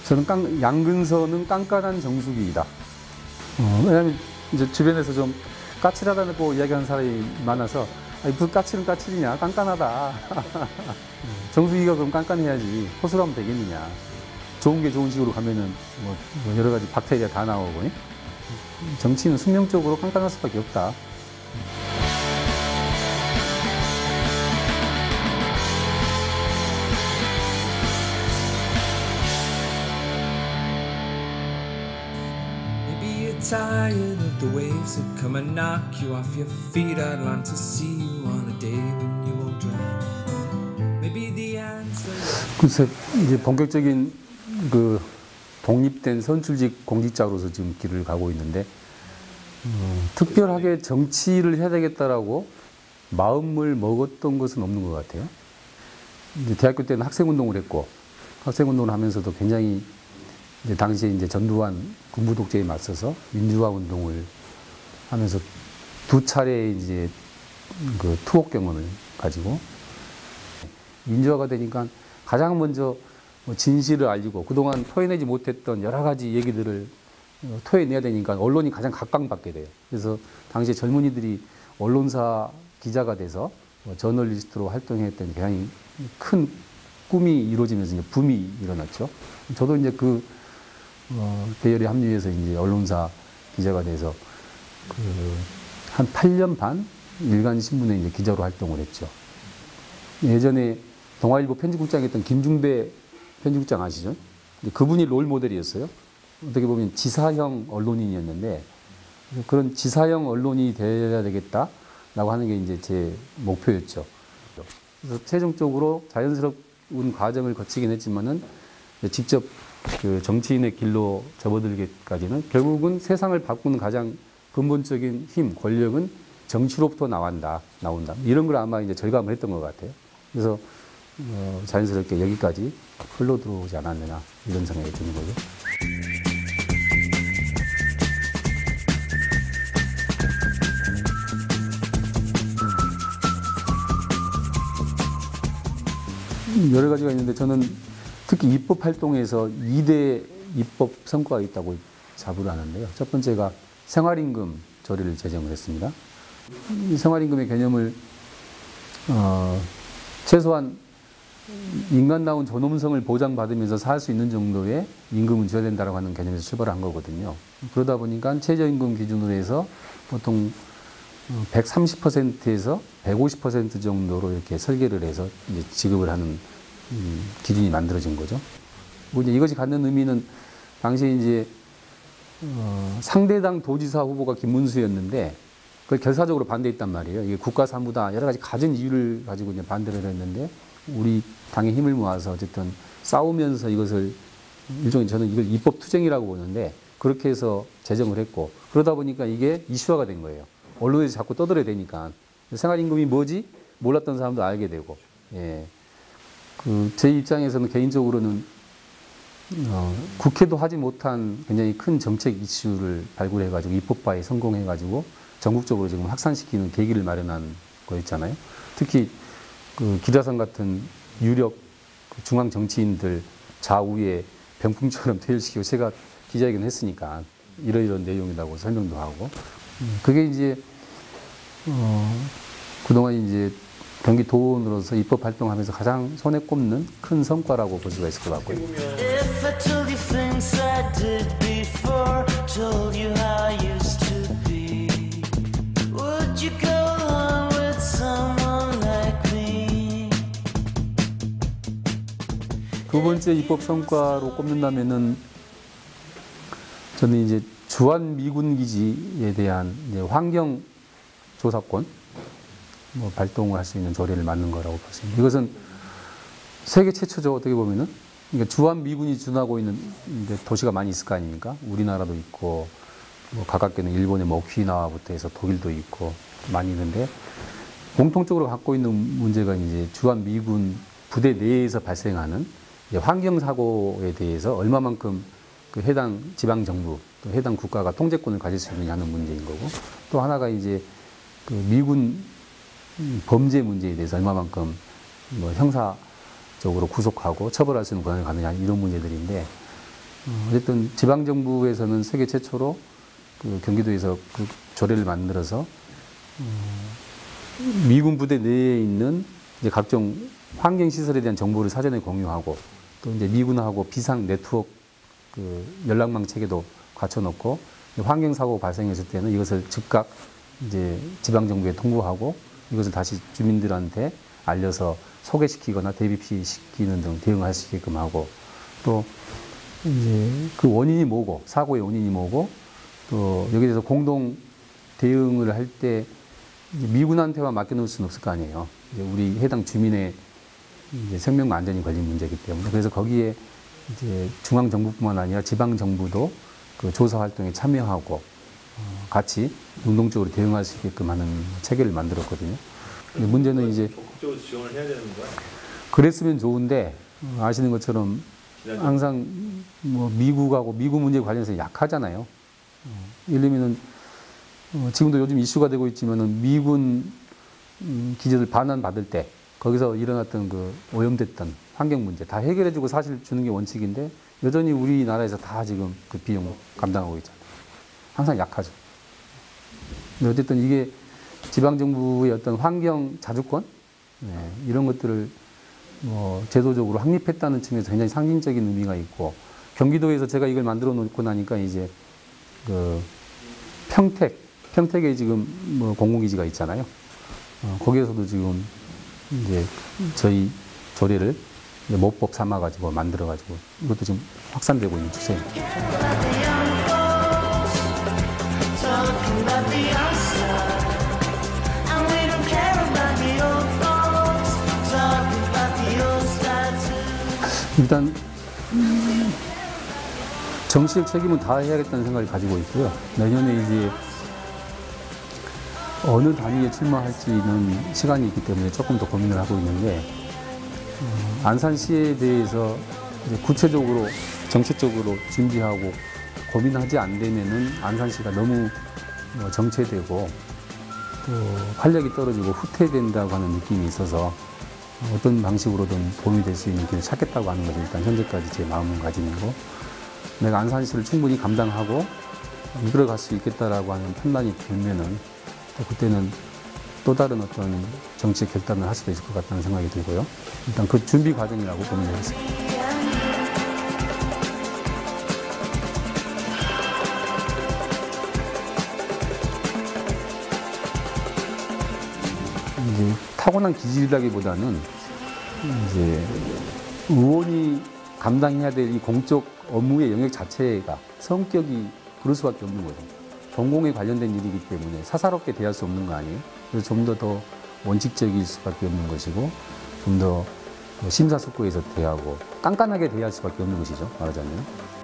저는 양근서는 깐깐한 정수기이다. 왜냐하면 이제 주변에서 좀 까칠하다고 이야기하는 사람이 많아서 무슨 까칠은 까칠이냐, 깐깐하다. 정수기가 그럼 깐깐해야지 허술하면 되겠느냐. 좋은 게 좋은 식으로 가면은 뭐 여러 가지 박테리아 다 나오고. 정치는 숙명적으로 깐깐할 수밖에 없다. Tired of the waves that come and knock you off your feet. I'd long to see you on a day when you won't drown. Maybe the answer. 글쎄 이제 본격적인 그 독립된 선출직 공직자로서 지금 길을 가고 있는데 특별하게 정치를 해야 되겠다라고 마음을 먹었던 것은 없는 것 같아요. 이제 대학교 때는 학생운동을 했고 학생운동을 하면서도 굉장히 이제 당시에 이제 전두환 군부 독재에 맞서서 민주화 운동을 하면서 두 차례 이제 그 투옥 경험을 가지고 민주화가 되니까 가장 먼저 진실을 알리고 그동안 토해내지 못했던 여러 가지 얘기들을 토해내야 되니까 언론이 가장 각광받게 돼요. 그래서 당시에 젊은이들이 언론사 기자가 돼서 저널리스트로 활동했던 굉장히 큰 꿈이 이루어지면서 이제 붐이 일어났죠. 저도 이제 그 대열에 합류해서 이제 언론사 기자가 돼서 한 8년 반 일간 신문에 이제 기자로 활동을 했죠. 예전에 동아일보 편집국장이었던 김중배 편집국장 아시죠? 그분이 롤 모델이었어요. 어떻게 보면 지사형 언론인이었는데 그런 지사형 언론이 되어야 되겠다라고 하는 게 이제 제 목표였죠. 그래서 최종적으로 자연스러운 과정을 거치긴 했지만은 직접 그 정치인의 길로 접어들기까지는 결국은 세상을 바꾸는 가장 근본적인 힘, 권력은 정치로부터 나온다. 이런 걸 아마 이제 절감을 했던 것 같아요. 그래서 자연스럽게 여기까지 흘러 들어오지 않았느냐 이런 생각이 드는 거죠. 여러 가지가 있는데 저는 특히 입법 활동에서 2대 입법 성과가 있다고 자부를 하는데요. 첫 번째가 생활임금 조례를 제정을 했습니다. 이 생활임금의 개념을 최소한 인간다운 존엄성을 보장받으면서 살 수 있는 정도의 임금은 줘야 된다고 하는 개념에서 출발한 거거든요. 그러다 보니까 최저임금 기준으로 해서 보통 130%에서 150% 정도로 이렇게 설계를 해서 이제 지급을 하는 기준이 만들어진 거죠. 이제 이것이 갖는 의미는 당시에 이제 상대당 도지사 후보가 김문수였는데 그걸 결사적으로 반대했단 말이에요. 이게 국가사무다 여러 가지 가진 이유를 가지고 이제 반대를 했는데 우리 당의 힘을 모아서 어쨌든 싸우면서 이것을 일종의 저는 이걸 입법 투쟁이라고 보는데 그렇게 해서 제정을 했고 그러다 보니까 이게 이슈화가 된 거예요. 언론에서 자꾸 떠들어야 되니까 생활임금이 뭐지 몰랐던 사람도 알게 되고 예. 제 입장에서는 개인적으로는 국회도 하지 못한 굉장히 큰 정책 이슈를 발굴해가지고 입법화에 성공해가지고 전국적으로 지금 확산시키는 계기를 마련한 거였잖아요. 특히 기자선 같은 유력 중앙 정치인들 좌우에 병풍처럼 퇴일시키고 제가 기자회견 했으니까 이런 내용이라고 설명도 하고 그게 이제 그동안 이제 경기도원으로서 입법 활동하면서 가장 손에 꼽는 큰 성과라고 볼 수가 있을 것 같고요. 두 번째 입법 성과로 꼽는다면은 저는 이제 주한 미군 기지에 대한 이제 환경 조사권 발동을 할 수 있는 조례를 만든 거라고 봤습니다. 이것은 세계 최초죠. 어떻게 보면은 그러니까 주한 미군이 준하고 있는 도시가 많이 있을 거 아닙니까? 우리나라도 있고 가깝게는 일본의 오키나와부터 해서 독일도 있고 많이 있는데 공통적으로 갖고 있는 문제가 이제 주한 미군 부대 내에서 발생하는 환경 사고에 대해서 얼마만큼 그 해당 지방 정부 또 해당 국가가 통제권을 가질 수 있느냐는 문제인 거고 또 하나가 이제 그 미군 범죄 문제에 대해서 얼마만큼 형사적으로 구속하고 처벌할 수 있는 권한을 갖느냐 이런 문제들인데 어쨌든 지방정부에서는 세계 최초로 그 경기도에서 그 조례를 만들어서 미군 부대 내에 있는 이제 각종 환경 시설에 대한 정보를 사전에 공유하고 또 이제 미군하고 비상 네트워크 그 연락망 체계도 갖춰놓고 환경 사고 발생했을 때는 이것을 즉각 이제 지방 정부에 통보하고 이것을 다시 주민들한테 알려서 소개시키거나 대비시키는 등 대응할 수 있게끔 하고 또 이제 그 원인이 뭐고 사고의 원인이 뭐고 또 여기에 대해서 공동 대응을 할 때 미군한테만 맡겨놓을 수는 없을 거 아니에요. 이제 우리 해당 주민의 이제 생명과 안전이 걸린 문제이기 때문에 그래서 거기에 이제 중앙 정부뿐만 아니라 지방 정부도 그 조사 활동에 참여하고 같이 능동적으로 대응할 수 있게끔 하는 체계를 만들었거든요. 근데 문제는 이제 적극적으로 지원을 해야 되는 거야? 그랬으면 좋은데 아시는 것처럼 항상 뭐 미국하고 미국 문제 관련해서 약하잖아요. 예를 들면은 지금도 요즘 이슈가 되고 있지만은 미군 기지를 반환받을 때 거기서 일어났던 그 오염됐던 환경 문제 다 해결해주고 사실 주는 게 원칙인데 여전히 우리나라에서 다 지금 그 비용 감당하고 있잖아요. 항상 약하죠. 근데 어쨌든 이게 지방정부의 어떤 환경 자주권 이런 것들을 뭐 제도적으로 확립했다는 측면에서 굉장히 상징적인 의미가 있고 경기도에서 제가 이걸 만들어 놓고 나니까 이제 그 평택에 지금 뭐 공공기지가 있잖아요. 거기에서도 지금 이제 저희 조례를 모법 삼아가지고 만들어가지고 이것도 지금 확산되고 있는 추세입니다. 일단 정치적 책임은 다 해야겠다는 생각을 가지고 있고요. 내년에 이제 어느 단위에 출마할지는 시간이 있기 때문에 조금 더 고민을 하고 있는데 안산시에 대해서 이제 구체적으로 정책적으로 준비하고 고민하지 않으면은 안산시가 너무 정체되고 또 활력이 떨어지고 후퇴된다고 하는 느낌이 있어서 어떤 방식으로든 도움이 될 수 있는 길을 찾겠다고 하는 것이 일단 현재까지 제 마음가짐이고 내가 안산시를 충분히 감당하고 이끌어갈 수 있겠다라고 하는 판단이 들면은 또 그때는 또 다른 어떤 정치적 결단을 할 수도 있을 것 같다는 생각이 들고요. 일단 그 준비 과정이라고 보면 되겠습니다. 이제 타고난 기질이라기보다는 이제 의원이 감당해야 될 이 공적 업무의 영역 자체가 성격이 그럴 수밖에 없는 거죠. 전공에 관련된 일이기 때문에 사사롭게 대할 수 없는 거 아니에요? 그래서 좀 더 원칙적일 수밖에 없는 것이고 좀 더 심사숙고해서 대하고 깐깐하게 대할 수밖에 없는 것이죠. 말하자면.